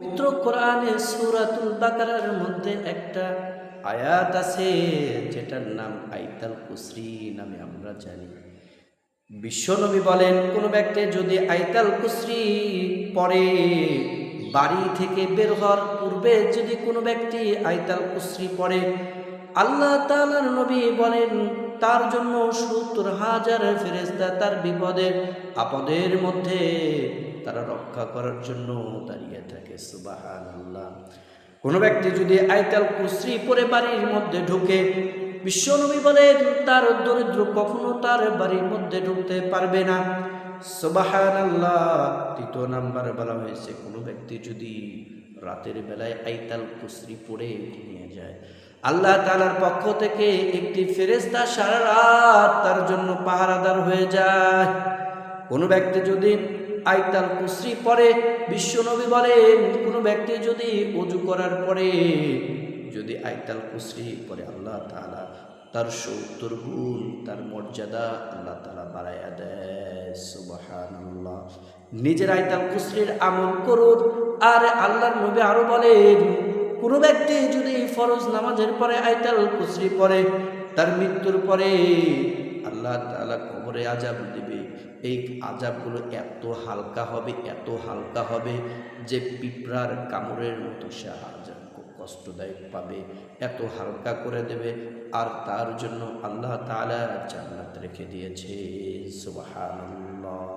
পবিত্র কোরআনে সূরাতুল বাকারার মধ্যে একটা আয়াত আছে যেটার নাম আয়াতুল কুরসি নামে আমরা জানি। বিশ্বনবী বলেন, কোন ব্যক্তি যদি আয়াতুল কুরসি পড়ে, বাড়ি থেকে বের হওয়ার পূর্বে যদি কোনো ব্যক্তি আয়াতুল কুরসি পড়ে, আল্লাহ তাআলার নবী বলেন তার জন্য ৭০,০০০ ফেরেশতা তার বিপদের আপদের মধ্যে তারা রক্ষা করার জন্য দাঁড়িয়ে থাকে। সুবহানাল্লাহ। কোন ব্যক্তি যদি আয়াতুল কুরসি পড়ে বাড়ির মধ্যে ঢুকে, বিশ্বনবী বলেন তার দরিদ্র কখনো তার বাড়ির মধ্যে ঢুকতে পারবে না। সুবহানাল্লাহ। তৃতীয় নাম্বার বলা হয়েছে, কোনো ব্যক্তি যদি রাতের বেলায় আয়াতুল কুরসি পড়ে ঘুমিয়ে যায়, আল্লাহ তাআলার পক্ষ থেকে একটি ফেরেশতা সারা রাত তার জন্য পাহারাদার হয়ে যায়। কোনো ব্যক্তি যদি আয়াতুল কুরসি পড়ে, বিশ্বনবী বলেন কোনো ব্যক্তি যদি ওযু করার পরে যদি আয়াতুল কুরসি পড়ে, আল্লাহ তাআলা তার ৭০ গুণ তার মর্যাদা আল্লাহ তাআলা বাড়াইয়া দেয়। সুবহানাল্লাহ। নিজের আয়াতুল কুরসির আমল করুন। আর আল্লাহর নবী আরো বলেন, কোন ব্যক্তি যদি ফরজ নামাজের পরে আয়াতুল কুরসি পড়ে, তার মৃত্যুর পরে আল্লাহ তাআলা কবরে আযাব দিবে। এই আযাবগুলো এত হালকা হবে, এত হালকা হবে যে পিঁপড়ার কামড়ের মতো সে আযাব কষ্টদায়ক পাবে, এত হালকা করে দেবে। আর তার জন্য আল্লাহ তাআলা জান্নাত রেখে দিয়েছে। সুবহানাল্লাহ।